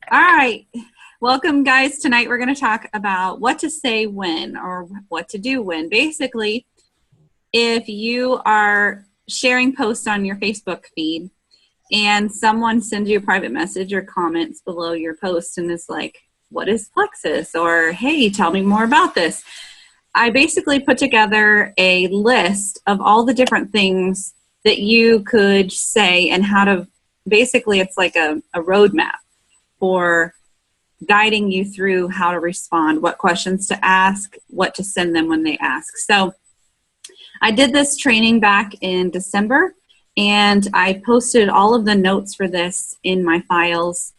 All right. Welcome, guys. Tonight we're going to talk about what to say when or what to do when. Basically, if you are sharing posts on your Facebook feed and someone sends you a private message or comments below your post and is like, what is Plexus? Or, hey, tell me more about this. I basically put together a list of all the different things that you could say and how to, basically it's like a roadmap for guiding you through how to respond, what questions to ask, what to send them when they ask. So I did this training back in December, and I posted all of the notes for this in my files.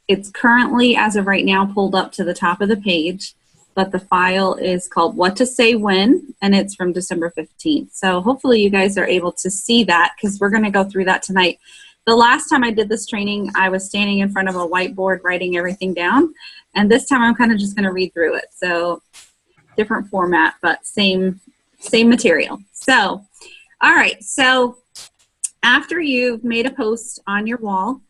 It's currently, as of right now, pulled up to the top of the page, but the file is called What to Say When, and it's from December 15th. So hopefully you guys are able to see that, because we're going to go through that tonight. The last time I did this training, I was standing in front of a whiteboard writing everything down, and this time I'm kind of just going to read through it. So different format, but same material. So, all right. So after you've made a post on your wall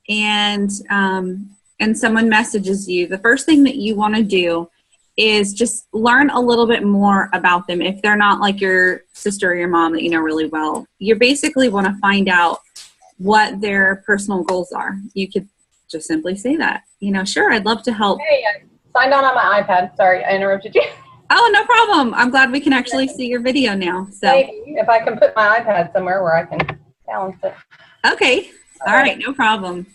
and someone messages you, the first thing that you want to do is just learn a little bit more about them. If they're not like your sister or your mom that you know really well, you basically want to find out what their personal goals are. You could just simply say that. You know, sure, I'd love to help. Hey, I signed on my iPad. Sorry, I interrupted you. Oh, no problem. I'm glad we can actually see your video now. So maybe if I can put my iPad somewhere where I can balance it. Okay. All right, no problem.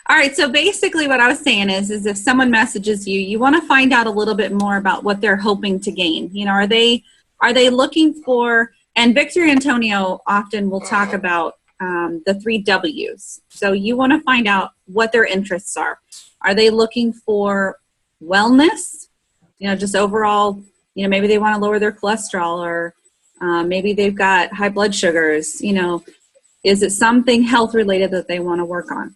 All right, so basically what I was saying is if someone messages you, you want to find out a little bit more about what they're hoping to gain. You know, are they looking for, and Victor Antonio often will talk about the 3 W's. So you want to find out what their interests are. Are they looking for wellness? You know, just overall, you know, maybe they want to lower their cholesterol, or maybe they've got high blood sugars. You know, is it something health related that they want to work on?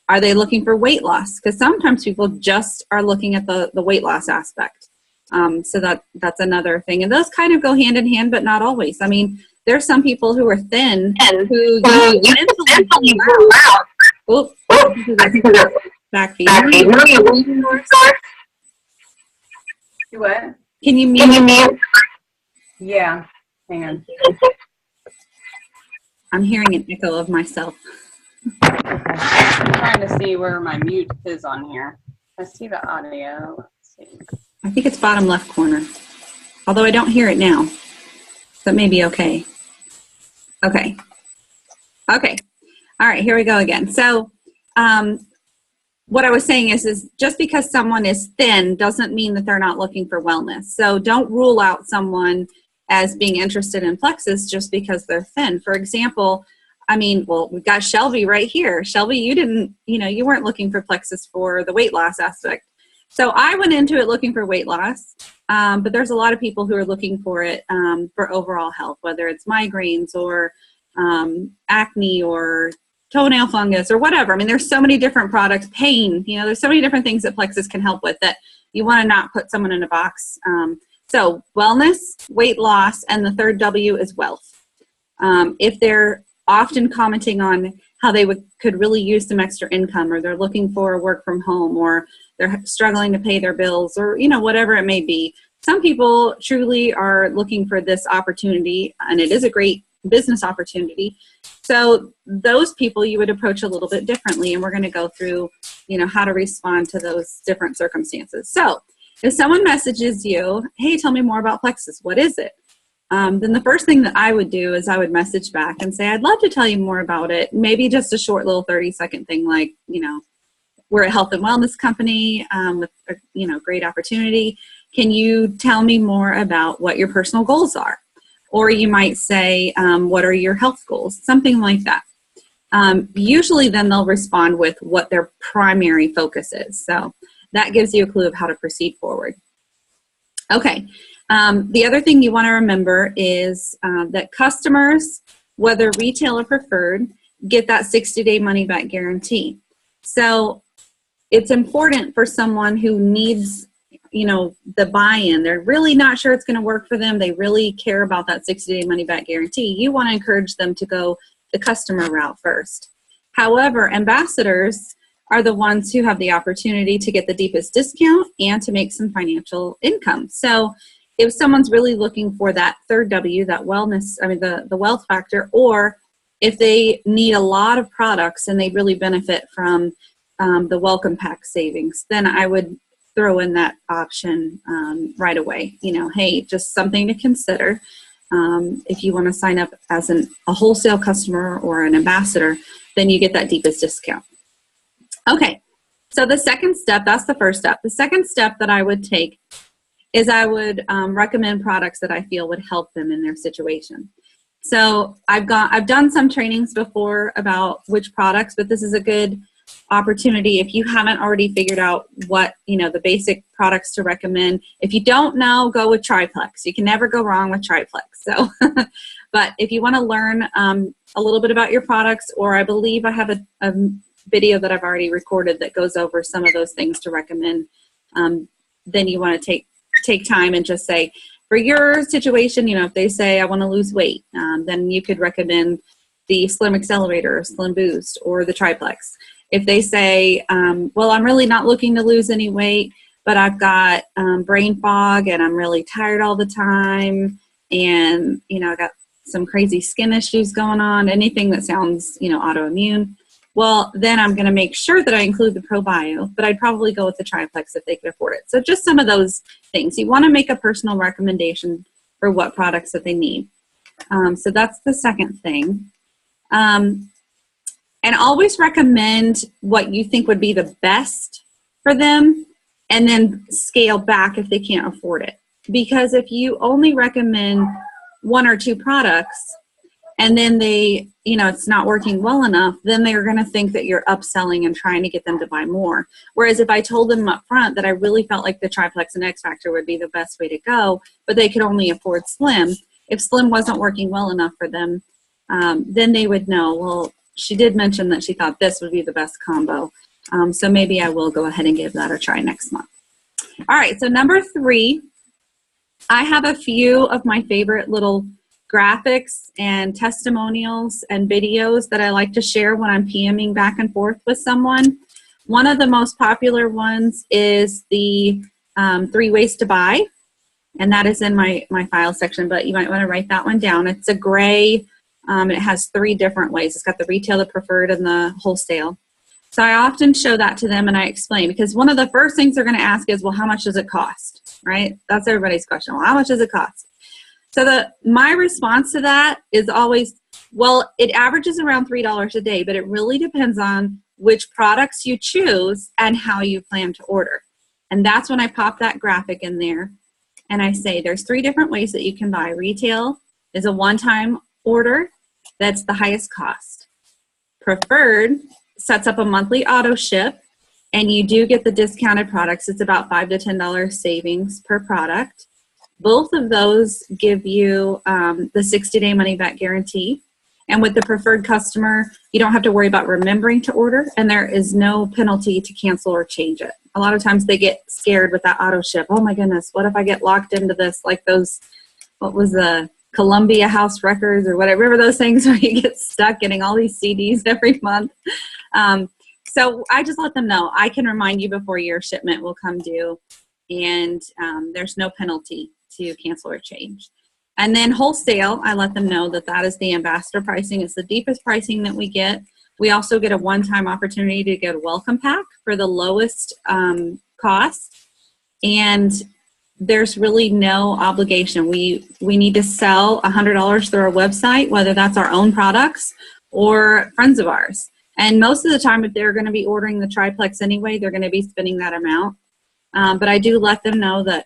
Are they looking for weight loss? Because sometimes people just are looking at the weight loss aspect. So that's another thing. And those kind of go hand in hand, but not always. I mean, there's some people who are thin who use insulin. Oh, back feed. What? Can you mute? Yeah, hang on. I'm hearing an echo of myself. I'm trying to see where my mute is on here. I see the audio. Let's see. I think it's bottom left corner, although I don't hear it now. So it may be okay. Okay. All right, here we go again. So what I was saying is just because someone is thin doesn't mean that they're not looking for wellness. So don't rule out someone as being interested in Plexus just because they're thin. For example, I mean, well, we've got Shelby right here. Shelby, you weren't looking for Plexus for the weight loss aspect. So I went into it looking for weight loss, but there's a lot of people who are looking for it for overall health, whether it's migraines or acne or toenail fungus or whatever. I mean, there's so many different products, pain, you know, there's so many different things that Plexus can help with that you want to not put someone in a box. So wellness, weight loss, and the 3rd W is wealth. If they're often commenting on how they could really use some extra income, or they're looking for work from home, or they're struggling to pay their bills, or, you know, whatever it may be. Some people truly are looking for this opportunity, and it is a great business opportunity. So those people you would approach a little bit differently, and we're going to go through, you know, how to respond to those different circumstances. So if someone messages you, hey, tell me more about Plexus, what is it? Then the first thing that I would do is I would message back and say, I'd love to tell you more about it. Maybe just a short little 30-second thing like, you know, we're a health and wellness company with a, you know, great opportunity. Can you tell me more about what your personal goals are? Or you might say, what are your health goals? Something like that. Usually then they'll respond with what their primary focus is. So that gives you a clue of how to proceed forward. Okay. The other thing you want to remember is that customers, whether retail or preferred, get that 60-day money-back guarantee. So it's important for someone who needs, you know, the buy-in. They're really not sure it's going to work for them. They really care about that 60-day money-back guarantee. You want to encourage them to go the customer route first. However, ambassadors are the ones who have the opportunity to get the deepest discount and to make some financial income. So if someone's really looking for that third W, that wellness, the wealth factor, or if they need a lot of products and they really benefit from the welcome pack savings, then I would throw in that option right away. Hey, just something to consider. If you want to sign up as a wholesale customer or an ambassador, then you get that deepest discount. Okay, so the second step, that's the first step. The second step that I would take is I would recommend products that I feel would help them in their situation. So I've done some trainings before about which products, but this is a good opportunity if you haven't already figured out what, the basic products to recommend. If you don't know, go with Triplex. You can never go wrong with Triplex. So, but if you want to learn a little bit about your products, or I believe I have a video that I've already recorded that goes over some of those things to recommend, then you want to take time and just say, for your situation, if they say I want to lose weight, then you could recommend the Slim Accelerator, or Slim Boost, or the Triplex. If they say, well, I'm really not looking to lose any weight, but I've got brain fog and I'm really tired all the time, and I got some crazy skin issues going on, anything that sounds autoimmune, well, then I'm going to make sure that I include the ProBio, but I'd probably go with the Triplex if they could afford it. So just some of those things. You want to make a personal recommendation for what products that they need. So that's the second thing. And always recommend what you think would be the best for them, and then scale back if they can't afford it. Because if you only recommend one or two products, and then it's not working well enough, then they're going to think that you're upselling and trying to get them to buy more. Whereas if I told them up front that I really felt like the Triplex and X Factor would be the best way to go, but they could only afford Slim, if Slim wasn't working well enough for them, then they would know, well, she did mention that she thought this would be the best combo. So maybe I will go ahead and give that a try next month. All right, so number 3, I have a few of my favorite little graphics and testimonials and videos that I like to share when I'm PMing back and forth with someone. One of the most popular ones is the 3 ways to buy, and that is in my file section, but you might want to write that one down. It's a gray, and it has 3 different ways. It's got the retail, the preferred, and the wholesale. So I often show that to them and I explain, because one of the first things they're going to ask is, well, how much does it cost, right? That's everybody's question. Well, how much does it cost? So my response to that is always, well, it averages around $3 a day, but it really depends on which products you choose and how you plan to order. And that's when I pop that graphic in there and I say there's 3 different ways that you can buy. Retail is a one-time order. That's the highest cost. Preferred sets up a monthly auto ship, and you do get the discounted products. It's about $5 to $10 savings per product. Both of those give you the 60-day money-back guarantee. And with the preferred customer, you don't have to worry about remembering to order, and there is no penalty to cancel or change it. A lot of times they get scared with that auto ship. Oh my goodness, what if I get locked into this, like those, what was the Columbia House Records or whatever, remember those things where you get stuck getting all these CDs every month? So I just let them know, I can remind you before your shipment will come due, and there's no penalty to cancel or change. And then wholesale, I let them know that that is the ambassador pricing. It's the deepest pricing that we get. We also get a one-time opportunity to get a welcome pack for the lowest cost. And there's really no obligation. We need to sell $100 through our website, whether that's our own products or friends of ours. And most of the time, if they're going to be ordering the Triplex anyway, they're going to be spending that amount. But I do let them know that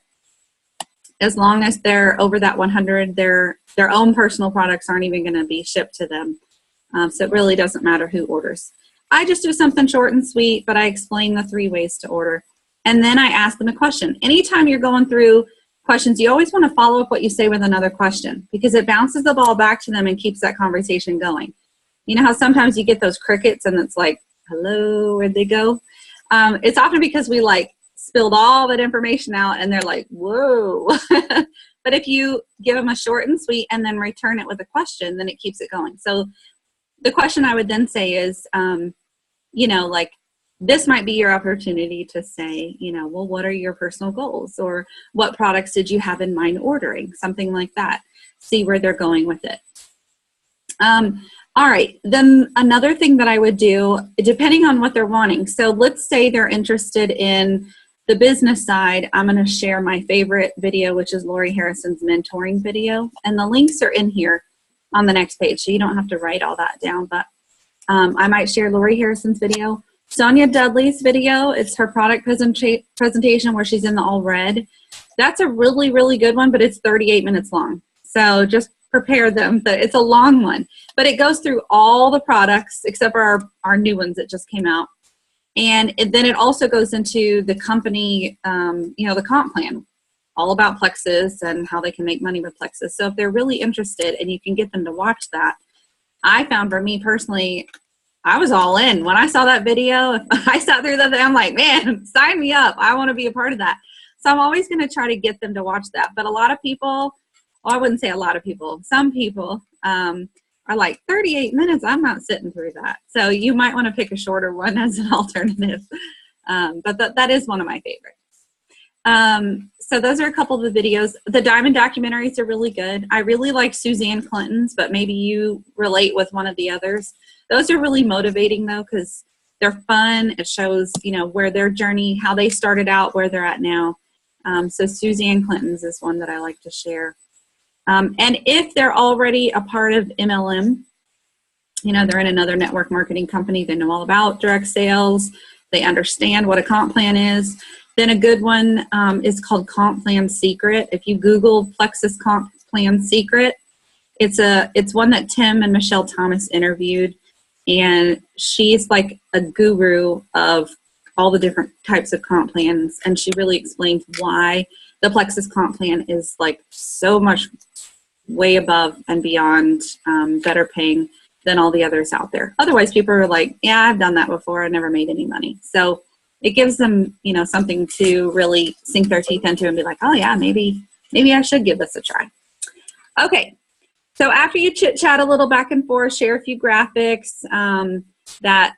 as long as they're over that 100, their own personal products aren't even going to be shipped to them. So it really doesn't matter who orders. I just do something short and sweet, but I explain the 3 ways to order. And then I ask them a question. Anytime you're going through questions, you always want to follow up what you say with another question, because it bounces the ball back to them and keeps that conversation going. You know how sometimes you get those crickets and it's like, hello, where'd they go? It's often because we spilled all that information out and they're like, whoa. But if you give them a short and sweet and then return it with a question, then it keeps it going. So the question I would then say is, this might be your opportunity to say, you know, well, what are your personal goals? Or what products did you have in mind ordering? Something like that. See where they're going with it. All right, then another thing that I would do, depending on what they're wanting. So let's say they're interested in the business side. I'm going to share my favorite video, which is Lori Harrison's mentoring video. And the links are in here on the next page, so you don't have to write all that down. But I might share Lori Harrison's video. Sonia Dudley's video, it's her product presentation where she's in the all red. That's a really, really good one, but it's 38 minutes long. So just prepare them. It's a long one, but it goes through all the products except for our new ones that just came out. And then it also goes into the company, you know, the comp plan, all about Plexus and how they can make money with Plexus. So if they're really interested and you can get them to watch that, I found for me personally, I was all in. When I saw that video, I sat through that, I'm like, man, sign me up. I want to be a part of that. So I'm always going to try to get them to watch that. But a lot of people, well, I wouldn't say a lot of people, some people are like 38 minutes. I'm not sitting through that. So you might want to pick a shorter one as an alternative. But that is one of my favorites. So those are a couple of the videos. The Diamond documentaries are really good. I really like Suzanne Clinton's, but maybe you relate with one of the others. Those are really motivating though, because they're fun. It shows, you know, where their journey, how they started out, where they're at now. So Suzanne Clinton's is one that I like to share. And if they're already a part of MLM, you know, they're in another network marketing company, they know all about direct sales, they understand what a comp plan is, then a good one is called Comp Plan Secret. If you Google Plexus Comp Plan Secret, it's one that Tim and Michelle Thomas interviewed, and she's like a guru of all the different types of comp plans, and she really explains why the Plexus Comp Plan is like so much way above and beyond better paying than all the others out there. Otherwise, people are like, yeah, I've done that before. I never made any money. So it gives them, you know, something to really sink their teeth into and be like, oh yeah, maybe I should give this a try. Okay. So after you chit chat a little back and forth, share a few graphics, that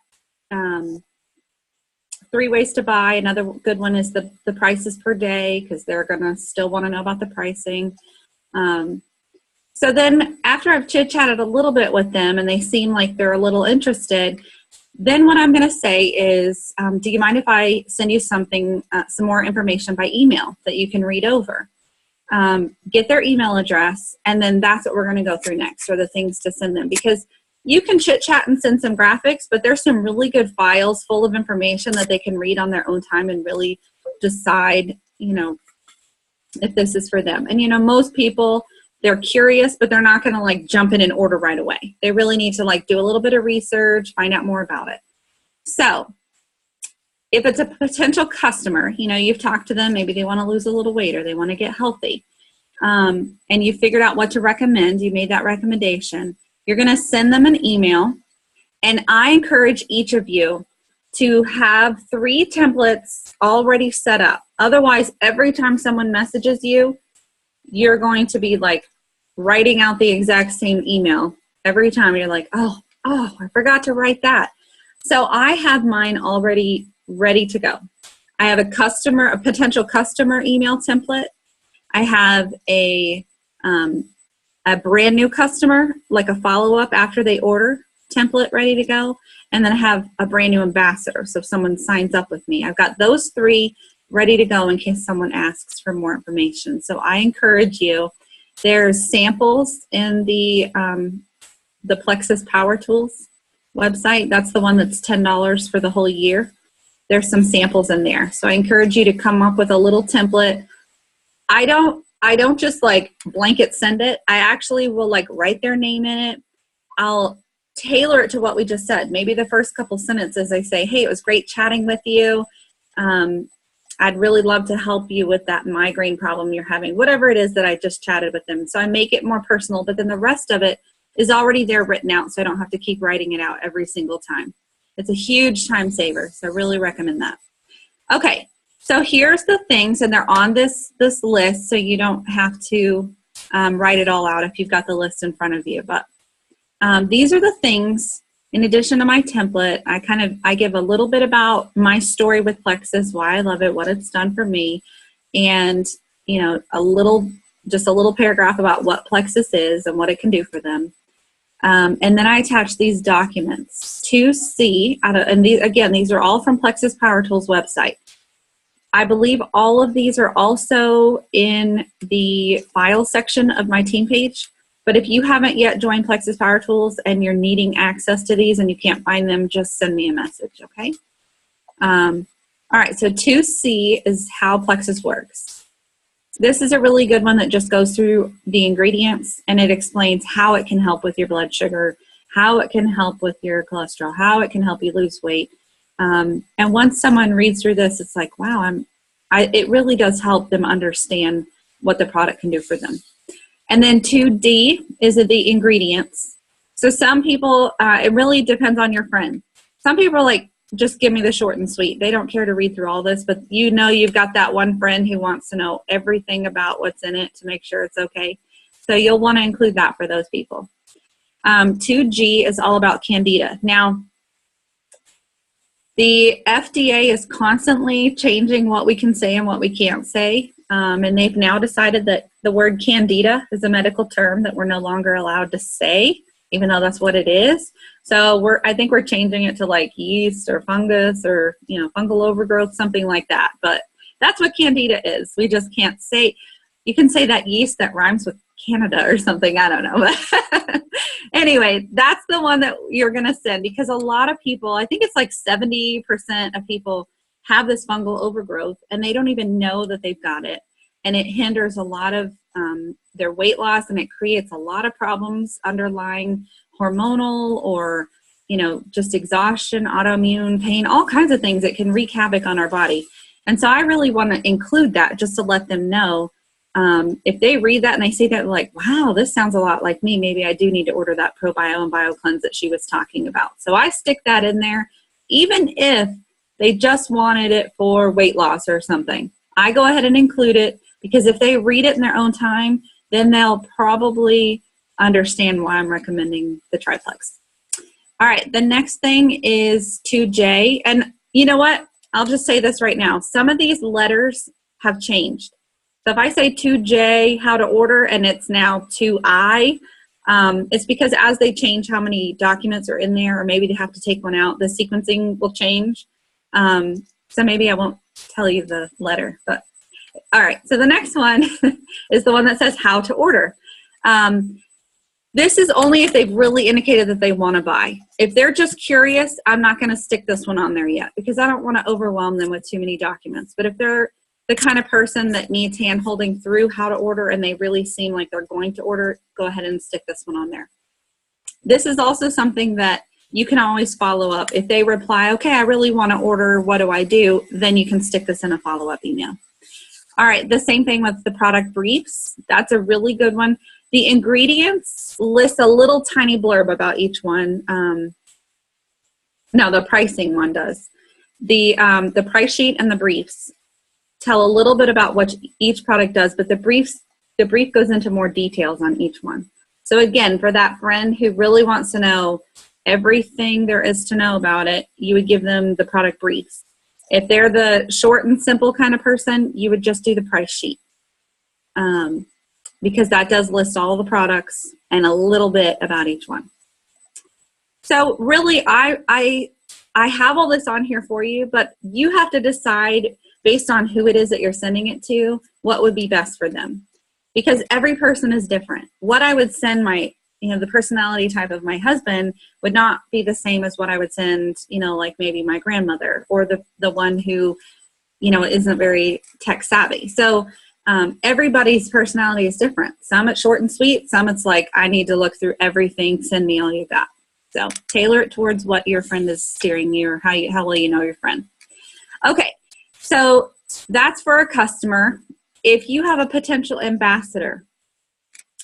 3 ways to buy. Another good one is the prices per day, because they're going to still want to know about the pricing. So then after I've chit-chatted a little bit with them and they seem like they're a little interested, then what I'm going to say is, do you mind if I send you something, some more information by email that you can read over? Get their email address, and then that's what we're going to go through next, are the things to send them. Because you can chit-chat and send some graphics, but there's some really good files full of information that they can read on their own time and really decide, you know, if this is for them. And, you know, most people, they're curious, but they're not going to like jump in and order right away. They really need to like do a little bit of research, find out more about it. So if it's a potential customer, you know, you've talked to them, maybe they want to lose a little weight or they want to get healthy, and you figured out what to recommend, you made that recommendation, you're going to send them an email. And I encourage each of you to have 3 templates already set up. Otherwise, every time someone messages you, you're going to be like writing out the exact same email every time. You're like, oh, I forgot to write that. So I have mine already ready to go. I have a potential customer email template. I have a brand new customer, like a follow-up after they order template ready to go. And then I have a brand new ambassador. So if someone signs up with me, I've got those 3 ready to go in case someone asks for more information. So I encourage you, there's samples in the Plexus Power Tools website. That's the one that's $10 for the whole year. There's some samples in there. So I encourage you to come up with a little template. I don't just like blanket send it. I actually will like write their name in it. I'll tailor it to what we just said. Maybe the first couple sentences I say, hey, it was great chatting with you. I'd really love to help you with that migraine problem you're having, whatever it is that I just chatted with them. So I make it more personal, but then the rest of it is already there written out, so I don't have to keep writing it out every single time. It's a huge time saver, so I really recommend that. Okay, so here's the things, and they're on this list, so you don't have to write it all out if you've got the list in front of you. But these are the things in addition to my template, I give a little bit about my story with Plexus, why I love it, what it's done for me, and just a little paragraph about what Plexus is and what it can do for them. And then I attach these documents to see, and these are all from Plexus Power Tools website. I believe all of these are also in the file section of my team page. But if you haven't yet joined Plexus Power Tools and you're needing access to these and you can't find them, just send me a message, okay? All right, so 2C is how Plexus works. This is a really good one that just goes through the ingredients and it explains how it can help with your blood sugar, how it can help with your cholesterol, how it can help you lose weight. And once someone reads through this, it's like, wow, it really does help them understand what the product can do for them. And then 2D is the ingredients. So some people, it really depends on your friend. Some people are like, just give me the short and sweet. They don't care to read through all this, but you've got that one friend who wants to know everything about what's in it to make sure it's okay. So you'll want to include that for those people. 2G is all about Candida. Now, the FDA is constantly changing what we can say and what we can't say. And they've now decided that the word Candida is a medical term that we're no longer allowed to say, even though that's what it is. So I think we're changing it to like yeast or fungus or, fungal overgrowth, something like that. But that's what Candida is. We just can't say, you can say that yeast that rhymes with Canada or something. I don't know. But anyway, that's the one that you're going to send because a lot of people, I think it's like 70% of people have this fungal overgrowth and they don't even know that they've got it. And it hinders a lot of their weight loss and it creates a lot of problems underlying hormonal or, just exhaustion, autoimmune pain, all kinds of things that can wreak havoc on our body. And so I really want to include that just to let them know. If they read that and they see that like, wow, this sounds a lot like me, maybe I do need to order that ProBio and BioCleanse that she was talking about. So I stick that in there, even if they just wanted it for weight loss or something. I go ahead and include it because if they read it in their own time, then they'll probably understand why I'm recommending the Triplex. All right, the next thing is 2J. And you know what? I'll just say this right now. Some of these letters have changed. So if I say 2J, how to order, and it's now 2I, it's because as they change how many documents are in there, or maybe they have to take one out, the sequencing will change. So maybe I won't tell you the letter, but all right. So the next one is the one that says how to order. This is only if they've really indicated that they want to buy. If they're just curious, I'm not going to stick this one on there yet because I don't want to overwhelm them with too many documents. But if they're the kind of person that needs hand-holding through how to order and they really seem like they're going to order, go ahead and stick this one on there. This is also something that you can always follow up. If they reply, okay, I really want to order, what do I do? Then you can stick this in a follow-up email. All right, the same thing with the product briefs. That's a really good one. The ingredients list a little tiny blurb about each one. No, the pricing one does. The price sheet and the briefs tell a little bit about what each product does, but the brief goes into more details on each one. So again, for that friend who really wants to know everything there is to know about it, you would give them the product briefs. If they're the short and simple kind of person, you would just do the price sheet. Because that does list all the products and a little bit about each one. So really, I have all this on here for you, but you have to decide based on who it is that you're sending it to, what would be best for them. Because every person is different. What I would send the personality type of my husband would not be the same as what I would send, like maybe my grandmother or the one who, isn't very tech savvy. So everybody's personality is different. Some it's short and sweet. Some it's like, I need to look through everything. Send me all you got. So tailor it towards what your friend is steering you or how well you know your friend. Okay, so that's for a customer. If you have a potential ambassador,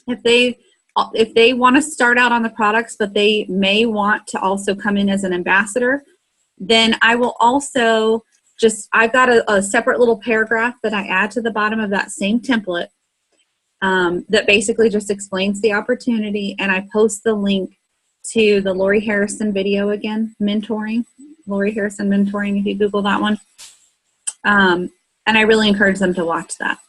if they want to start out on the products, but they may want to also come in as an ambassador, then I will also I've got a separate little paragraph that I add to the bottom of that same template that basically just explains the opportunity, and I post the link to the Lori Harrison video again, mentoring. Lori Harrison mentoring, if you Google that one. And I really encourage them to watch that.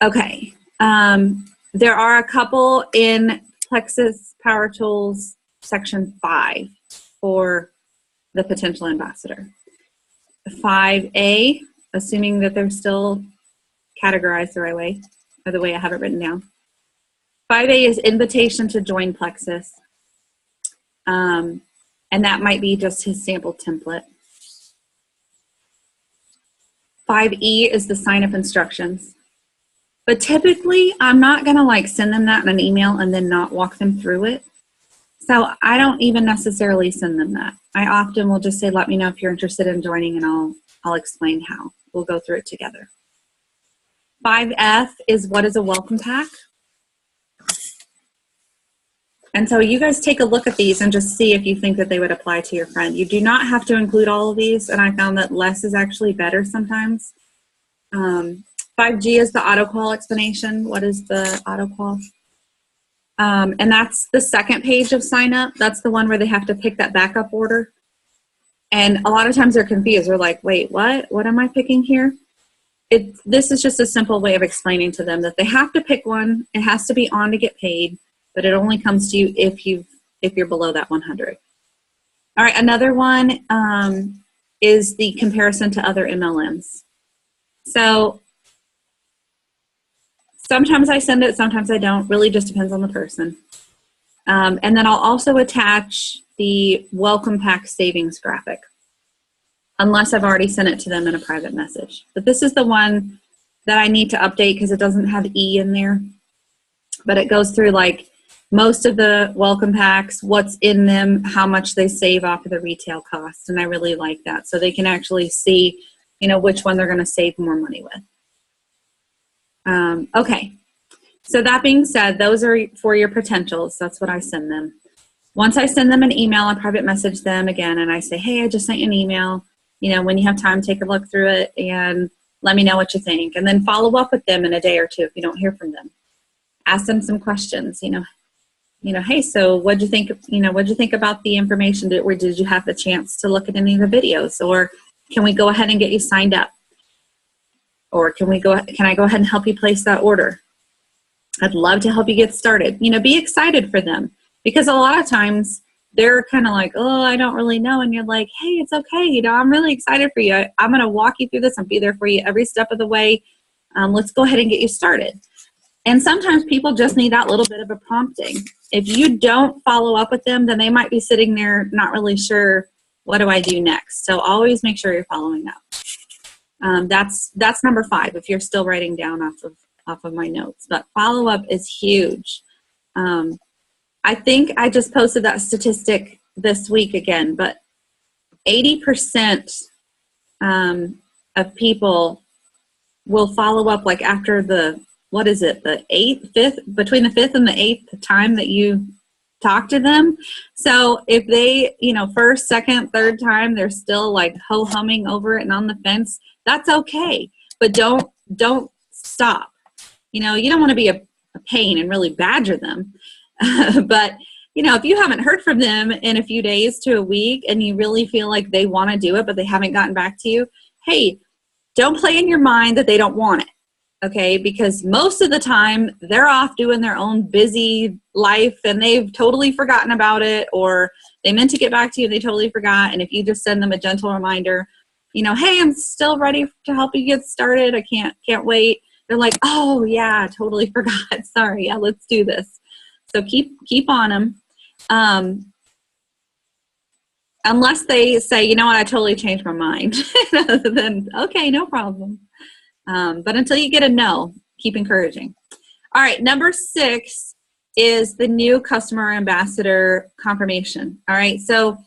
Okay. There are a couple in Plexus Power Tools section 5 for the potential ambassador. 5A, assuming that they're still categorized the right way, or the way I have it written down. 5A is invitation to join Plexus. And that might be just his sample template. 5E is the sign-up instructions. But typically, I'm not going to like send them that in an email and then not walk them through it. So I don't even necessarily send them that. I often will just say, let me know if you're interested in joining, and I'll explain how. We'll go through it together. 5F is what is a welcome pack. And so you guys take a look at these and just see if you think that they would apply to your friend. You do not have to include all of these, and I found that less is actually better sometimes. 5G is the auto call explanation. What is the auto call? And that's the second page of sign up. That's the one where they have to pick that backup order. And a lot of times they're confused. They're like, wait, what? What am I picking here? This is just a simple way of explaining to them that they have to pick one. It has to be on to get paid, but it only comes to you if you're below that 100. All right, another one is the comparison to other MLMs. So sometimes I send it, sometimes I don't. Really just depends on the person. And then I'll also attach the welcome pack savings graphic, unless I've already sent it to them in a private message. But this is the one that I need to update because it doesn't have E in there. But it goes through like most of the welcome packs, what's in them, how much they save off of the retail cost. And I really like that. So they can actually see, which one they're going to save more money with. Okay, so that being said, those are for your potentials. That's what I send them. Once I send them an email, I private message them again, and I say, hey, I just sent you an email. When you have time, take a look through it and let me know what you think. And then follow up with them in a day or two if you don't hear from them. Ask them some questions, hey, so what'd you think, what'd you think about the information? Did you have the chance to look at any of the videos? Or can we go ahead and get you signed up? Or can I go ahead and help you place that order? I'd love to help you get started. Be excited for them, because a lot of times they're kind of like, oh, I don't really know. And you're like, hey, it's okay. I'm really excited for you. I'm going to walk you through this and be there for you every step of the way. Let's go ahead and get you started. And sometimes people just need that little bit of a prompting. If you don't follow up with them, then they might be sitting there not really sure, what do I do next? So always make sure you're following up. That's number 5 if you're still writing down off of my notes. But follow-up is huge. I think I just posted that statistic this week again, but 80% of people will follow up like after between the 5th and the 8th time that you talk to them. So if they, first, second, third time, they're still like ho-humming over it and on the fence, that's okay. But don't stop. You don't want to be a pain and really badger them. But, if you haven't heard from them in a few days to a week and you really feel like they want to do it, but they haven't gotten back to you, hey, don't play in your mind that they don't want it. Okay, because most of the time they're off doing their own busy life and they've totally forgotten about it, or they meant to get back to you and they totally forgot. And if you just send them a gentle reminder, hey, I'm still ready to help you get started. I can't wait. They're like, oh yeah, totally forgot. Sorry, yeah, let's do this. So keep on them. Unless they say, you know what, I totally changed my mind. Then okay, no problem. But until you get a no, keep encouraging. All right, number 6 is the new customer ambassador confirmation. All right, so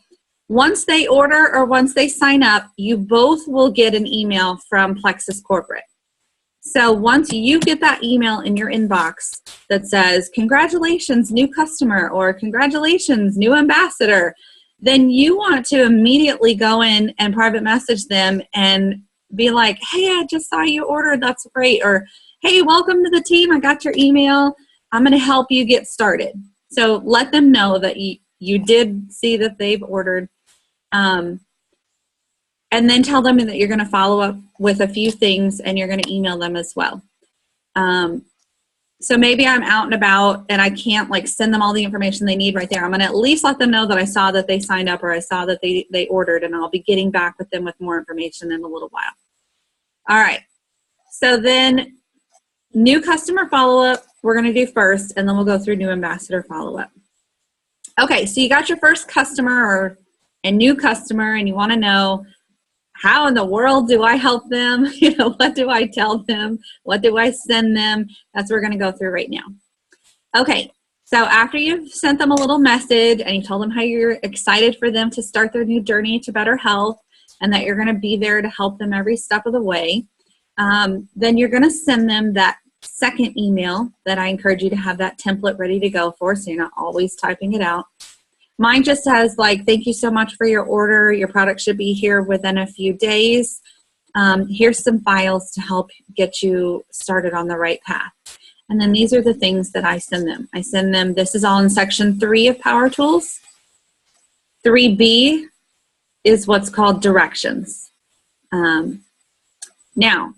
once they order or once they sign up, you both will get an email from Plexus Corporate. So once you get that email in your inbox that says, congratulations, new customer, or congratulations, new ambassador, then you want to immediately go in and private message them and be like, hey, I just saw you ordered. That's great. Or, hey, welcome to the team. I got your email. I'm going to help you get started. So let them know that you did see that they've ordered. And then tell them that you're going to follow up with a few things and you're going to email them as well. So maybe I'm out and about and I can't like send them all the information they need right there. I'm going to at least let them know that I saw that they signed up or I saw that they ordered, and I'll be getting back with them with more information in a little while. All right. So then new customer follow-up, we're going to do first, and then we'll go through new ambassador follow-up. Okay, so you got your first customer or a new customer, and you want to know, how in the world do I help them? You know, what do I tell them? What do I send them? That's what we're going to go through right now. Okay, so after you've sent them a little message and you told them how you're excited for them to start their new journey to better health and that you're going to be there to help them every step of the way, then you're going to send them that second email that I encourage you to have that template ready to go for, so you're not always typing it out. Mine just says, like, thank you so much for your order. Your product should be here within a few days. Here's some files to help get you started on the right path. And then these are the things that I send them. I send them, this is all in section 3 of Power Tools. 3B is what's called directions. Now,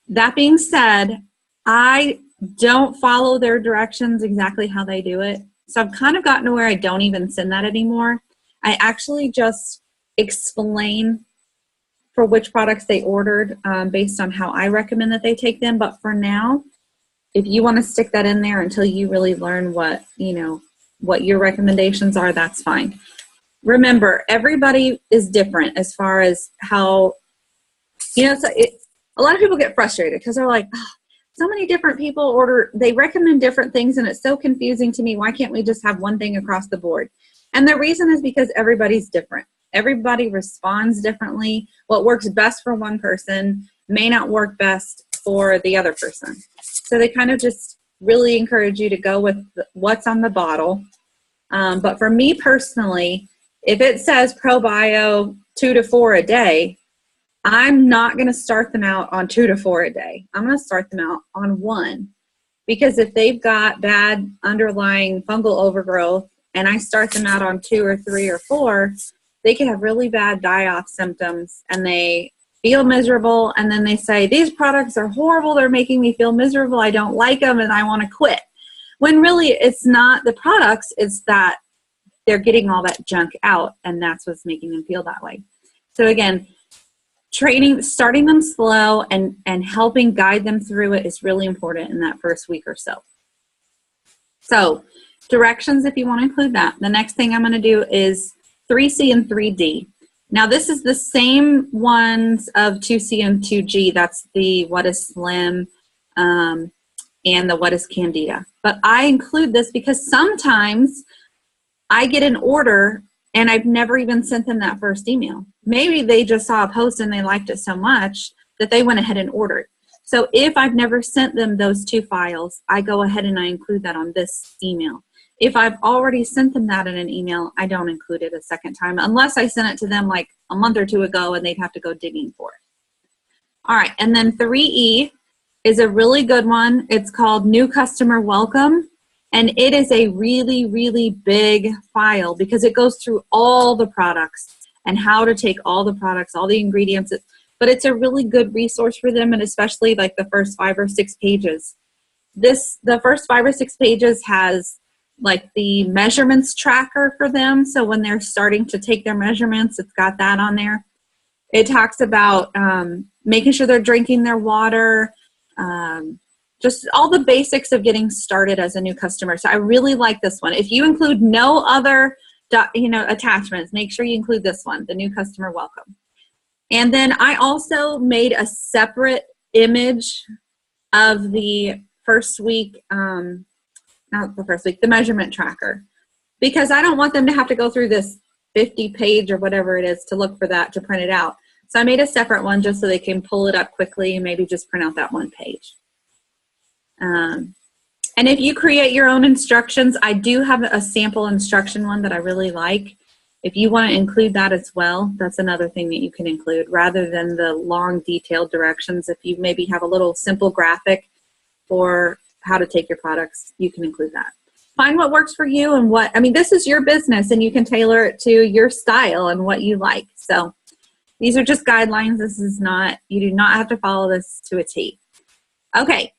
that being said, I don't follow their directions exactly how they do it. So I've kind of gotten to where I don't even send that anymore. I actually just explain for which products they ordered based on how I recommend that they take them. But for now, if you want to stick that in there until you really learn what, you know, what your recommendations are, that's fine. Remember, everybody is different as far as how, you know, a lot of people get frustrated because they're like, oh, so many different people order, they recommend different things and it's so confusing to me. Why can't we just have one thing across the board? And the reason is because everybody's different. Everybody responds differently. What works best for one person may not work best for the other person. So they kind of just really encourage you to go with what's on the bottle. But for me personally, if it says ProBio 2 to 4 a day, I'm not going to start them out on 2 to 4 a day. I'm going to start them out on 1. Because if they've got bad underlying fungal overgrowth and I start them out on 2 or 3 or 4, they can have really bad die-off symptoms and they feel miserable, and then they say, these products are horrible, they're making me feel miserable, I don't like them, and I want to quit. When really it's not the products, it's that they're getting all that junk out, and that's what's making them feel that way. So again, training, starting them slow and helping guide them through it is really important in that first week or so. So directions, if you want to include that. The next thing I'm going to do is 3C and 3D. Now this is the same ones of 2C and 2G. That's the What is Slim and the What is Candida. But I include this because sometimes I get an order and I've never even sent them that first email. Maybe they just saw a post and they liked it so much that they went ahead and ordered. So if I've never sent them those 2 files, I go ahead and I include that on this email. If I've already sent them that in an email, I don't include it a second time unless I sent it to them like a month or 2 ago and they'd have to go digging for it. All right, and then 3E is a really good one. It's called New Customer Welcome. And it is a really, really big file because it goes through all the products and how to take all the products, all the ingredients. But it's a really good resource for them, and especially like the first 5 or 6 pages. The first 5 or 6 pages has like the measurements tracker for them. So when they're starting to take their measurements, it's got that on there. It talks about making sure they're drinking their water, just all the basics of getting started as a new customer. So I really like this one. If you include no other attachments, make sure you include this one, the New Customer Welcome. And then I also made a separate image of the first week, not the first week, the measurement tracker. Because I don't want them to have to go through this 50-page or whatever it is to look for that, to print it out. So I made a separate one just so they can pull it up quickly and maybe just print out that 1 page. And if you create your own instructions, I do have a sample instruction one that I really like. If you want to include that as well, that's another thing that you can include rather than the long detailed directions. If you maybe have a little simple graphic for how to take your products, you can include that. find what works for you and what, I mean, this is your business and you can tailor it to your style and what you like. So these are just guidelines. This is not, you do not have to follow this to a T. Okay.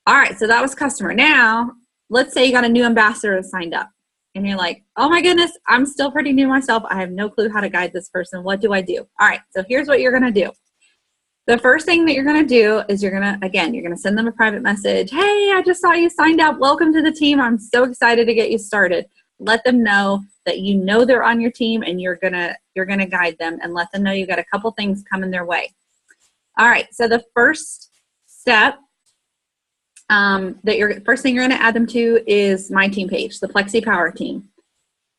All right. So that was customer. Now, let's say you got a new ambassador that signed up and you're like, oh my goodness, I'm still pretty new myself. I have no clue how to guide this person. What do I do? All right. So here's what you're going to do. The first thing that you're going to do is you're going to send them a private message. Hey, I just saw you signed up. Welcome to the team. I'm so excited to get you started. Let them know that you know they're on your team and you're going to guide them and let them know you got a couple things coming their way. All right. So the first step first thing you're going to add them to is my team page, the Plexi Power team.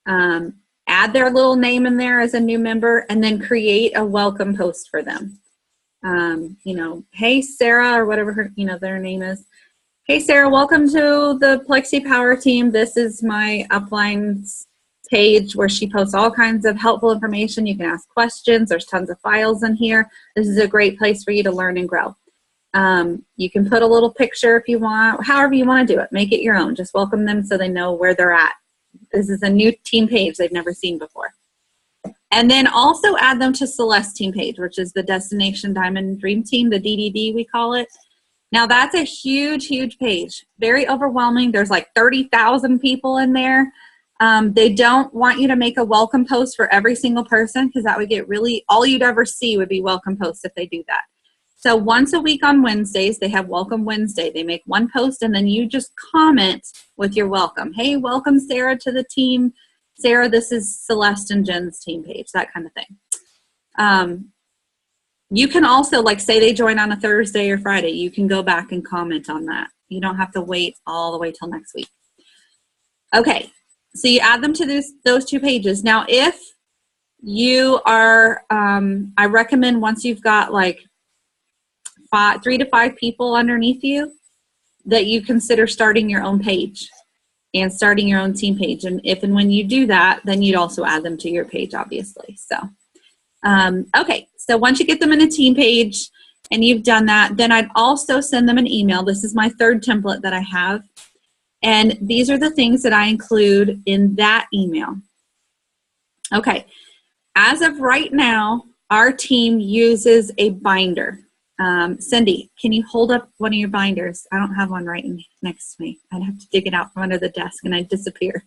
Add their little name in there as a new member and then create a welcome post for them. Hey, Sarah, or whatever her, their name is. Hey, Sarah, welcome to the Plexi Power team. This is my upline's page where she posts all kinds of helpful information. You can ask questions. There's tons of files in here. This is a great place for you to learn and grow. You can put a little picture if you want, however you want to do it. Make it your own. Just welcome them so they know where they're at. This is a new team page they've never seen before. And then also add them to Celeste team page, which is the Destination Diamond Dream Team, the DDD we call it. Now that's a huge, huge page. Very overwhelming. There's like 30,000 people in there. They don't want you to make a welcome post for every single person because that would get all you'd ever see would be welcome posts if they do that. So once a week on Wednesdays, they have Welcome Wednesday. They make one post and then you just comment with your welcome. Hey, welcome Sarah to the team. Sarah, this is Celeste and Jen's team page, that kind of thing. You can also, like, say they join on a Thursday or Friday, you can go back and comment on that. You don't have to wait all the way till next week. Okay, so you add them to those two pages. Now, if you are, I recommend once you've got like 3 to 5 people underneath you, that you consider starting your own page and starting your own team page. And if and when you do that, then you'd also add them to your page, obviously. So, okay. So once you get them in a team page and you've done that, then I'd also send them an email. This is my third template that I have. And these are the things that I include in that email. Okay. As of right now, our team uses a binder. Cindy, can you hold up one of your binders? I don't have one right next to me. I'd have to dig it out from under the desk and I'd disappear.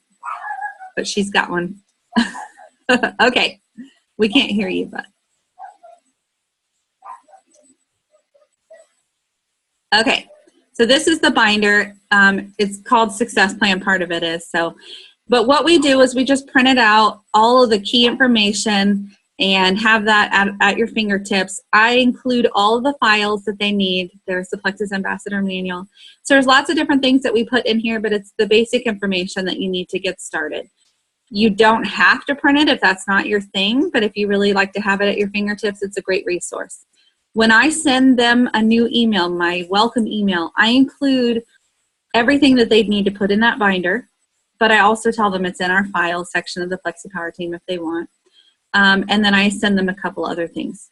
But she's got one. Okay. We can't hear you, but. Okay. So this is the binder. It's called Success Plan. Part of it is. But what we do is we just print it out, all of the key information, and have that at your fingertips. I include all of the files that they need. There's the Plexus Ambassador Manual. So there's lots of different things that we put in here, but it's the basic information that you need to get started. You don't have to print it if that's not your thing, but if you really like to have it at your fingertips, it's a great resource. When I send them a new email, my welcome email, I include everything that they'd need to put in that binder, but I also tell them it's in our files section of the Plexi Power team if they want. And then I send them a couple other things.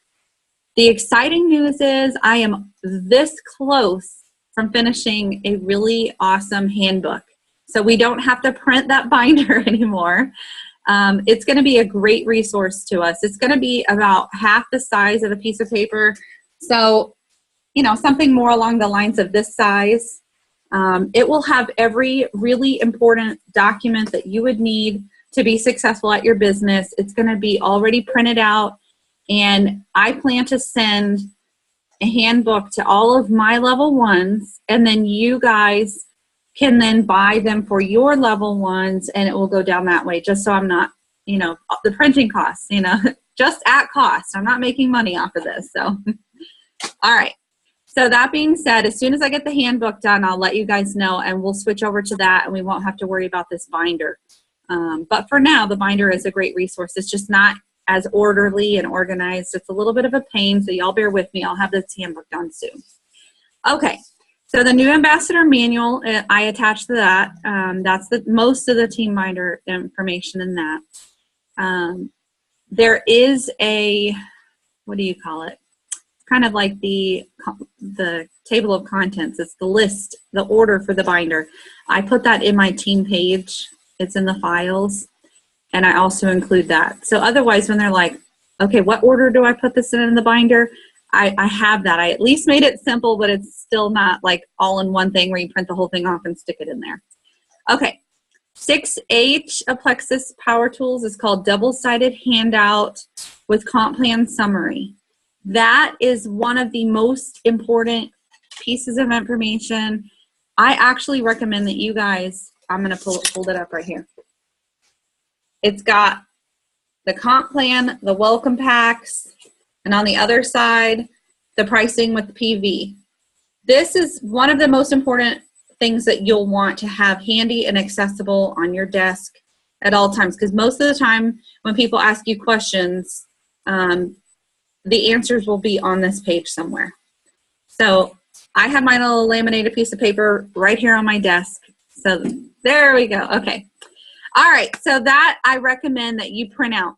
The exciting news is I am this close from finishing a really awesome handbook. So we don't have to print that binder anymore. It's going to be a great resource to us. It's going to be about half the size of a piece of paper. So, something more along the lines of this size. It will have every really important document that you would need to be successful at your business. It's going to be already printed out, and I plan to send a handbook to all of my level ones, and then you guys can then buy them for your level ones, and it will go down that way, just so I'm not, the printing costs, just at cost. I'm not making money off of this. So, all right. So that being said, as soon as I get the handbook done, I'll let you guys know, and we'll switch over to that, and we won't have to worry about this binder. But for now, the binder is a great resource. It's just not as orderly and organized. It's a little bit of a pain, so y'all bear with me. I'll have this handbook done soon. Okay, so the new ambassador manual, I attached to that. That's most of the team binder information in that. There is a, what do you call it? kind of like the table of contents. It's the list, the order for the binder. I put that in my team page. It's in the files, and I also include that. So otherwise, when they're like, okay, what order do I put this in the binder? I have that. I at least made it simple, but it's still not like all in one thing where you print the whole thing off and stick it in there. Okay. 6H of Plexus Power Tools is called Double-Sided Handout with Comp Plan Summary. That is one of the most important pieces of information. I actually recommend that you guys, I'm going to hold it up right here. It's got the comp plan, the welcome packs, and on the other side, the pricing with PV. This is one of the most important things that you'll want to have handy and accessible on your desk at all times, because most of the time when people ask you questions, the answers will be on this page somewhere. So I have my little laminated piece of paper right here on my desk. So there we go. Okay. All right. So that I recommend that you print out.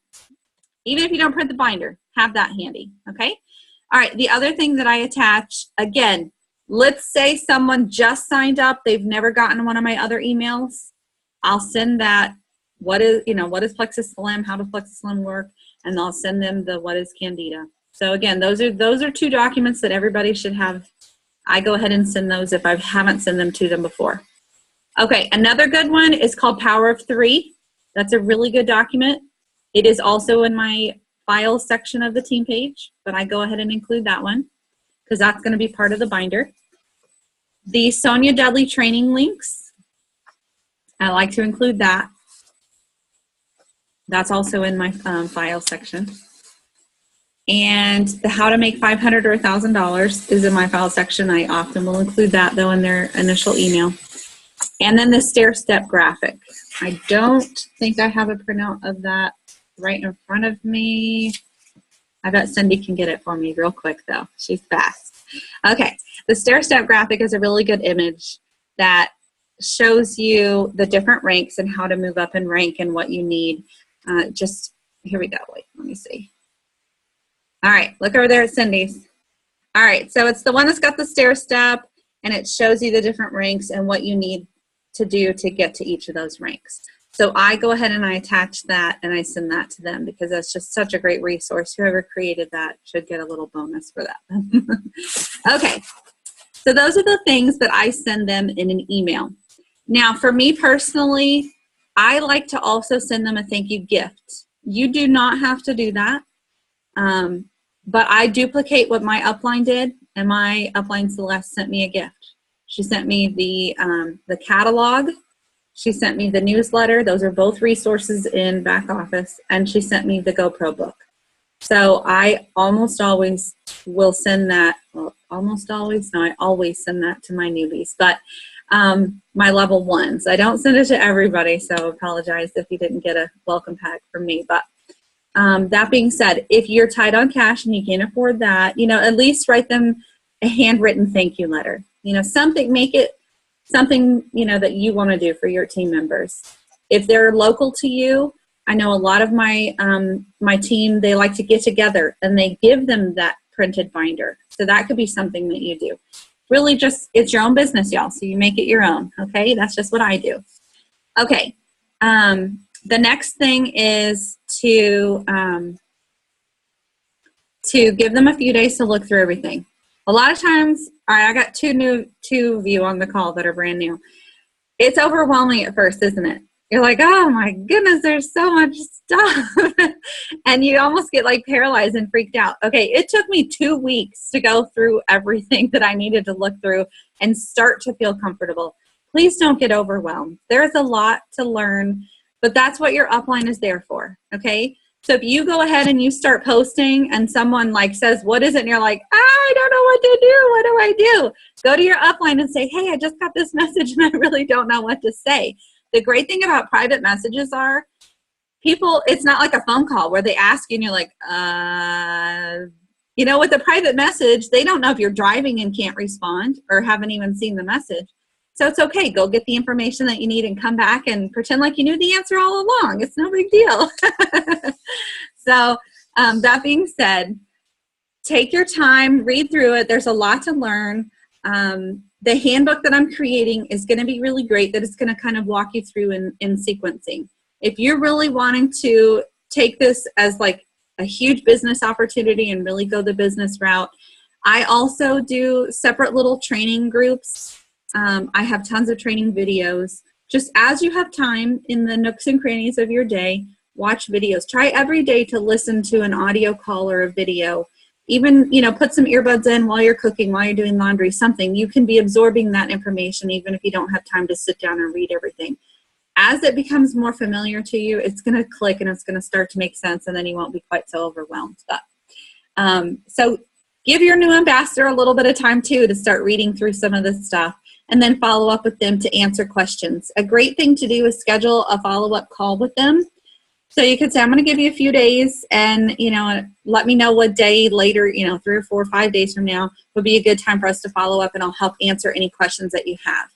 Even if you don't print the binder, have that handy. Okay. All right. The other thing that I attach, again, let's say someone just signed up. They've never gotten one of my other emails. I'll send that. What is Plexus Slim? How does Plexus Slim work? And I'll send them the what is Candida. So again, those are two documents that everybody should have. I go ahead and send those if I haven't sent them to them before. Okay, another good one is called Power of Three. That's a really good document. It is also in my files section of the team page, but I go ahead and include that one because that's going to be part of the binder. The Sonia Dudley training links, I like to include that. That's also in my file section. And the how to make $500 or $1,000 is in my file section. I often will include that though in their initial email. And then the stair-step graphic. I don't think I have a printout of that right in front of me. I bet Cindy can get it for me real quick though. She's fast. Okay, the stair-step graphic is a really good image that shows you the different ranks and how to move up in rank and what you need. Just, here we go. Wait, let me see. All right, look over there at Cindy's. All right, so it's the one that's got the stair step, and it shows you the different ranks and what you need to do to get to each of those ranks. So I go ahead and I attach that, and I send that to them because that's just such a great resource. Whoever created that should get a little bonus for that. Okay, so those are the things that I send them in an email. Now, for me personally, I like to also send them a thank you gift. You do not have to do that. But I duplicate what my upline did, and my upline Celeste sent me a gift. She sent me the catalog. She sent me the newsletter. Those are both resources in back office, and she sent me the GoPro book. So I almost always will send that. Well, almost always? No, I always send that to my newbies. But my level ones. I don't send it to everybody, so I apologize if you didn't get a welcome pack from me. But that being said, if you're tight on cash and you can't afford that, at least write them a handwritten thank you letter. Something, make it something, that you want to do for your team members. If they're local to you, I know a lot of my team, they like to get together and they give them that printed binder. So that could be something that you do. Really just, it's your own business, y'all. So you make it your own. Okay. That's just what I do. Okay. The next thing is to give them a few days to look through everything. A lot of times, all right, I got two of you on the call that are brand new. It's overwhelming at first, isn't it? You're like, oh my goodness, there's so much stuff. And you almost get like paralyzed and freaked out. Okay, it took me 2 weeks to go through everything that I needed to look through and start to feel comfortable. Please don't get overwhelmed. There's a lot to learn. But that's what your upline is there for, okay? So if you go ahead and you start posting and someone like says, what is it? And you're like, I don't know what to do. What do I do? Go to your upline and say, hey, I just got this message and I really don't know what to say. The great thing about private messages are people, it's not like a phone call where they ask you and you're like, with a private message, they don't know if you're driving and can't respond or haven't even seen the message. So it's okay. Go get the information that you need and come back and pretend like you knew the answer all along. It's no big deal. So that being said, take your time, read through it. There's a lot to learn. The handbook that I'm creating is going to be really great. That it's going to kind of walk you through in sequencing. If you're really wanting to take this as like a huge business opportunity and really go the business route, I also do separate little training groups. I have tons of training videos. Just as you have time in the nooks and crannies of your day, watch videos. Try every day to listen to an audio call or a video. Even, put some earbuds in while you're cooking, while you're doing laundry, something. You can be absorbing that information even if you don't have time to sit down and read everything. As it becomes more familiar to you, it's going to click and it's going to start to make sense, and then you won't be quite so overwhelmed. So give your new ambassador a little bit of time, too, to start reading through some of this stuff, and then follow up with them to answer questions. A great thing to do is schedule a follow-up call with them. So you could say, I'm going to give you a few days, and, let me know what day later, 3 or 4 or 5 days from now would be a good time for us to follow up, and I'll help answer any questions that you have.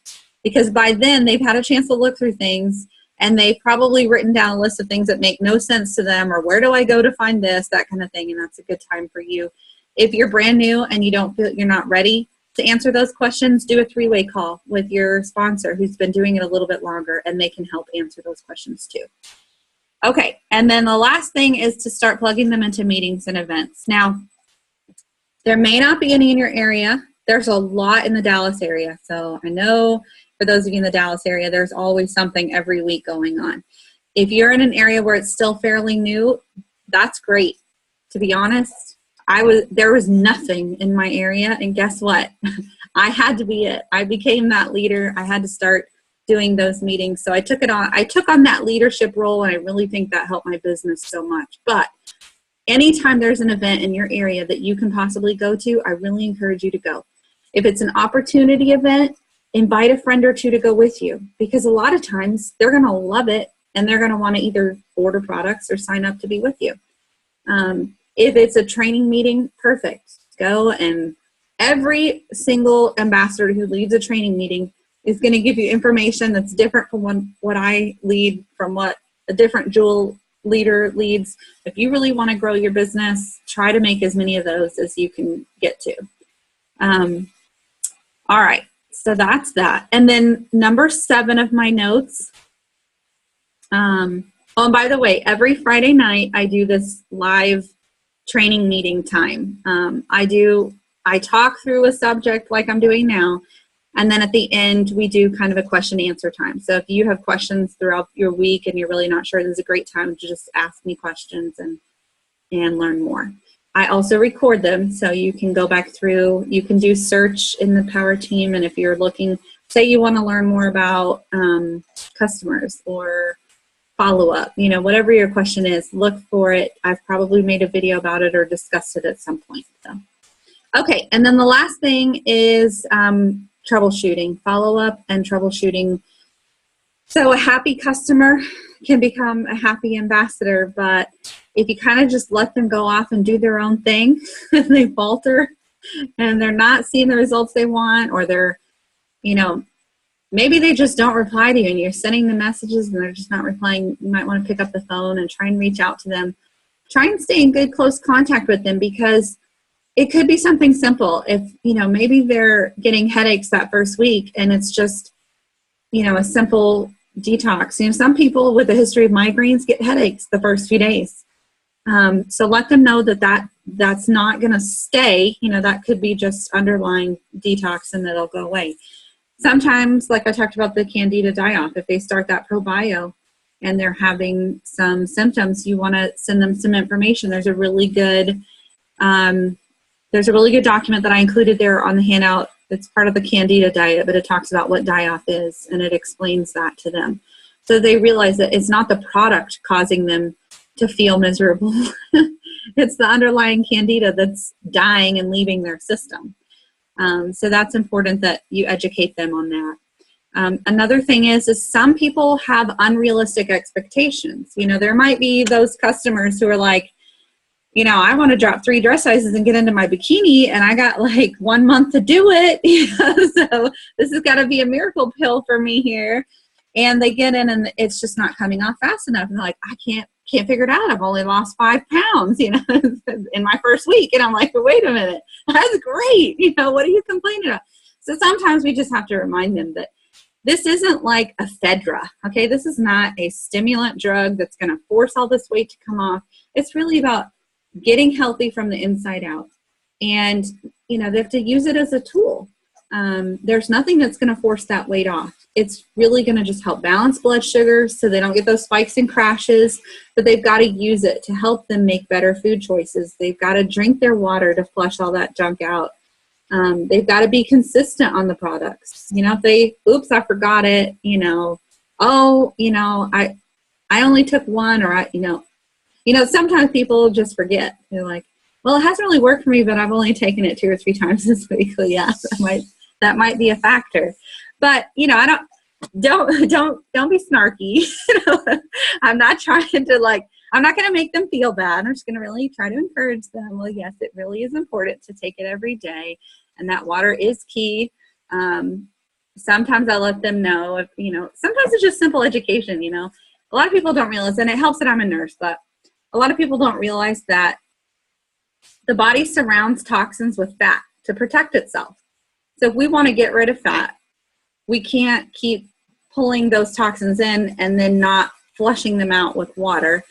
Because by then they've had a chance to look through things, and they've probably written down a list of things that make no sense to them, or where do I go to find this, that kind of thing, and that's a good time for you. If you're brand new and you don't feel you're not ready to answer those questions, do a 3-way call with your sponsor who's been doing it a little bit longer, and they can help answer those questions too. Okay, and then the last thing is to start plugging them into meetings and events. Now, there may not be any in your area. There's a lot in the Dallas area. So I know for those of you in the Dallas area, there's always something every week going on. If you're in an area where it's still fairly new, that's great. To be honest, there was nothing in my area, and guess what? I had to be it. I became that leader. I had to start doing those meetings. So I took on that leadership role, and I really think that helped my business so much. But anytime there's an event in your area that you can possibly go to, I really encourage you to go. If it's an opportunity event, invite a friend or two to go with you, because a lot of times they're going to love it, and they're going to want to either order products or sign up to be with you. If it's a training meeting, perfect. Go, and every single ambassador who leads a training meeting is going to give you information that's different from what I lead, from what a different Jewel leader leads. If you really want to grow your business, try to make as many of those as you can get to. All right, so that's that. And then number 7 of my notes. Oh, and by the way, every Friday night I do this live training meeting time. I talk through a subject like I'm doing now, and then at the end, we do kind of a question answer time. So if you have questions throughout your week and you're really not sure, this is a great time to just ask me questions and learn more. I also record them, so you can go back through. You can do search in the Power Team, and if you're looking, say you want to learn more about customers or follow-up, whatever your question is, look for it. I've probably made a video about it or discussed it at some point. So, okay, and then the last thing is troubleshooting, follow-up and troubleshooting. So a happy customer can become a happy ambassador, but if you kind of just let them go off and do their own thing, and they falter and they're not seeing the results they want, or they're, maybe they just don't reply to you and you're sending them messages and they're just not replying, you might want to pick up the phone and try and reach out to them. Try and stay in good, close contact with them, because it could be something simple. If, maybe they're getting headaches that first week and it's just, a simple detox. Some people with a history of migraines get headaches the first few days. So let them know that's not going to stay. That could be just underlying detox and it'll go away. Sometimes, like I talked about the Candida die-off, if they start that ProBio and they're having some symptoms, you want to send them some information. There's a really good document that I included there on the handout. It's part of the Candida diet, but it talks about what die-off is, and it explains that to them. So they realize that it's not the product causing them to feel miserable. It's the underlying Candida that's dying and leaving their system. So that's important that you educate them on that. Another thing is some people have unrealistic expectations. There might be those customers who are like, I want to drop 3 dress sizes and get into my bikini, and I got like 1 month to do it. So this has got to be a miracle pill for me here. And they get in and it's just not coming off fast enough. And they're like, I can't can't figure it out. I've only lost 5 pounds, you know, in my first week. And I'm like, wait a minute, that's great. You know, what are you complaining about? So sometimes we just have to remind them that this isn't like ephedra, okay? This is not a stimulant drug that's going to force all this weight to come off. It's really about getting healthy from the inside out. And, you know, they have to use it as a tool. There's nothing that's going to force that weight off. It's really going to just help balance blood sugar so they don't get those spikes and crashes, but they've got to use it to help them make better food choices. They've got to drink their water to flush all that junk out. They've got to be consistent on the products. You know, if they, oops, I forgot it, you know, oh, you know, I only took one, or you know, sometimes people just forget. They're like, well, it hasn't really worked for me, but I've only taken it 2 or 3 times this week. So yeah, that might be a factor. But, you know, don't be snarky. You know, I'm not trying to I'm not going to make them feel bad. I'm just going to really try to encourage them. Well, yes, it really is important to take it every day. And that water is key. Sometimes I let them know if, you know, sometimes it's just simple education, you know. A lot of people don't realize, and it helps that I'm a nurse, but a lot of people don't realize that the body surrounds toxins with fat to protect itself. So if we want to get rid of fat, we can't keep pulling those toxins in and then not flushing them out with water.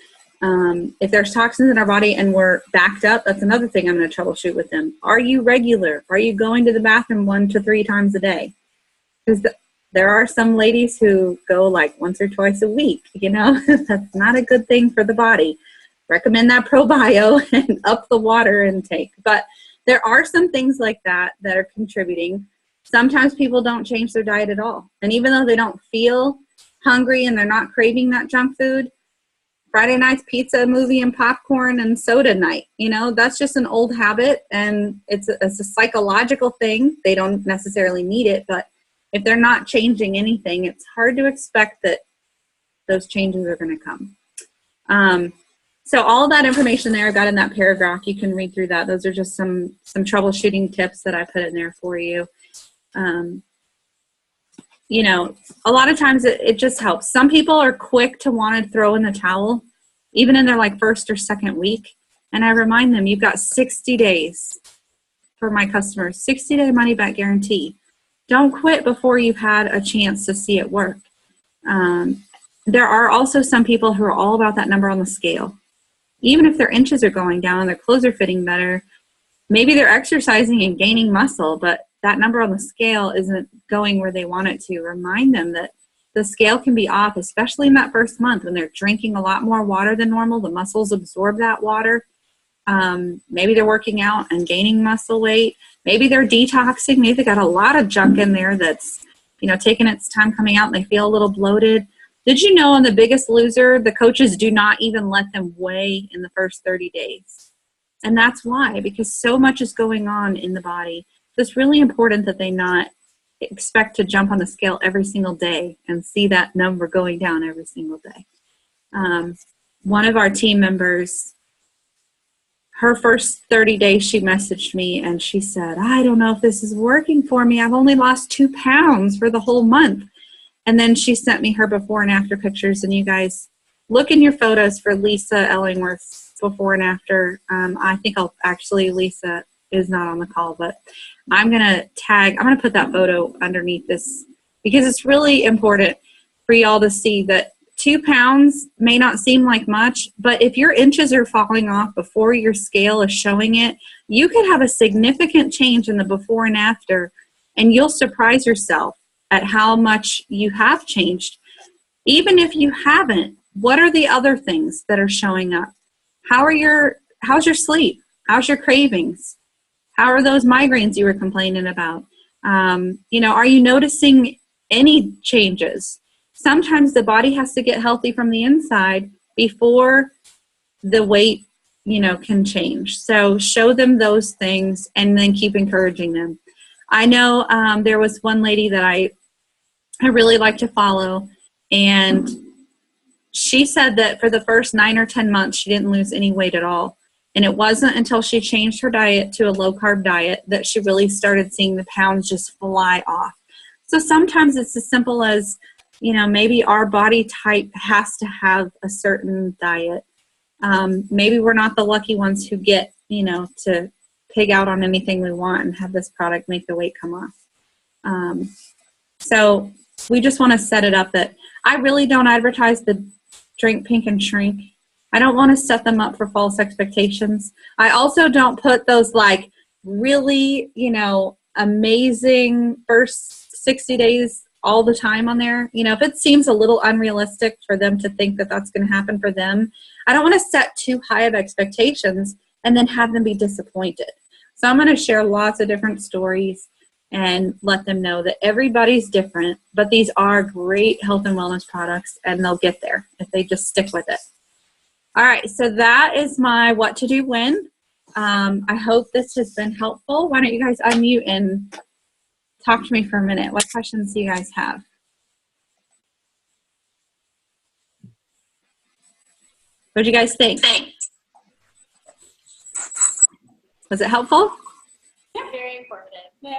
If there's toxins in our body and we're backed up, that's another thing I'm going to troubleshoot with them. Are you regular? Are you going to the bathroom 1 to 3 times a day? Because there are some ladies who go like once or twice a week, you know. That's not a good thing for the body. Recommend that ProBio and up the water intake. But there are some things like that that are contributing. Sometimes people don't change their diet at all. And even though they don't feel hungry and they're not craving that junk food, Friday night's pizza, movie, and popcorn and soda night, you know, that's just an old habit, and it's a psychological thing. They don't necessarily need it, but if they're not changing anything, it's hard to expect that those changes are going to come. So all that information there I got in that paragraph, you can read through that. Those are just some troubleshooting tips that I put in there for you. You know, a lot of times it just helps. Some people are quick to want to throw in the towel, even in their like first or second week. And I remind them, you've got 60 days for my customers, 60-day money back guarantee. Don't quit before you've had a chance to see it work. There are also some people who are all about that number on the scale. Even if their inches are going down, their clothes are fitting better, maybe they're exercising and gaining muscle, but that number on the scale isn't going where they want it to. Remind them that the scale can be off, especially in that first month when they're drinking a lot more water than normal. The muscles absorb that water. Maybe they're working out and gaining muscle weight. Maybe they're detoxing. Maybe they got a lot of junk in there that's, you know, taking its time coming out and they feel a little bloated. Did you know on The Biggest Loser, the coaches do not even let them weigh in the first 30 days? And that's why, because so much is going on in the body. So it's really important that they not expect to jump on the scale every single day and see that number going down every single day. One of our team members, her first 30 days, she messaged me and she said, I don't know if this is working for me. I've only lost 2 pounds for the whole month. And then she sent me her before and after pictures. And you guys look in your photos for Lisa Ellingworth's before and after. I think Lisa is not on the call, but I'm going to put that photo underneath this because it's really important for y'all to see that 2 pounds may not seem like much, but if your inches are falling off before your scale is showing it, you could have a significant change in the before and after, and you'll surprise yourself at how much you have changed. Even if you haven't, what are the other things that are showing up? How's your sleep? How's your cravings? How are those migraines you were complaining about? Are you noticing any changes? Sometimes the body has to get healthy from the inside before the weight, can change. So show them those things and then keep encouraging them. I know there was one lady that I really like to follow, and she said that for the first 9 or 10 months, she didn't lose any weight at all. And it wasn't until she changed her diet to a low-carb diet that she really started seeing the pounds just fly off. So sometimes it's as simple as, maybe our body type has to have a certain diet. Maybe we're not the lucky ones who get, to pig out on anything we want and have this product make the weight come off. So we just want to set it up that I really don't advertise the Drink Pink and Shrink. I don't want to set them up for false expectations. I also don't put those like really, amazing first 60 days all the time on there. If it seems a little unrealistic for them to think that that's going to happen for them, I don't want to set too high of expectations and then have them be disappointed. So I'm going to share lots of different stories and let them know that everybody's different, but these are great health and wellness products, and they'll get there if they just stick with it. All right, so that is my what to do when. I hope this has been helpful. Why don't you guys unmute and talk to me for a minute. What questions do you guys have? What did you guys think? Was it helpful? Yeah, very informative. Yeah.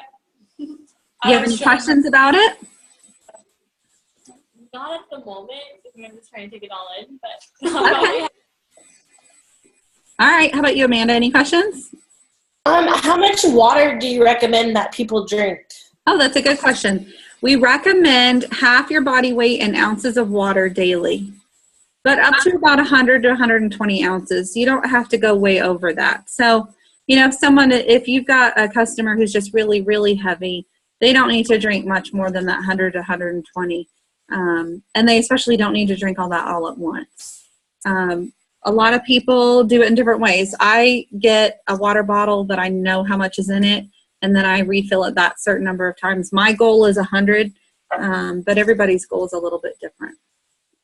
Do you have any questions about it? Not at the moment. I'm just trying to take it all in, but Okay. All right. How about you, Amanda? Any questions? How much water do you recommend that people drink? Oh, that's a good question. We recommend half your body weight in ounces of water daily, but up to about 100 to 120 ounces. You don't have to go way over that. So, if you've got a customer who's just really, really heavy, they don't need to drink much more than that 100 to 120. And they especially don't need to drink all that all at once. A lot of people do it in different ways. I get a water bottle that I know how much is in it, and then I refill it that certain number of times. My goal is 100, but everybody's goal is a little bit different.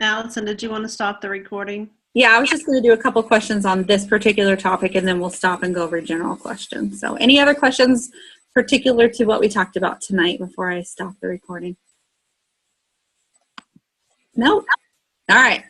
Allison, did you want to stop the recording? Yeah, I was just going to do a couple questions on this particular topic, and then we'll stop and go over general questions. So any other questions particular to what we talked about tonight before I stop the recording? No? All right.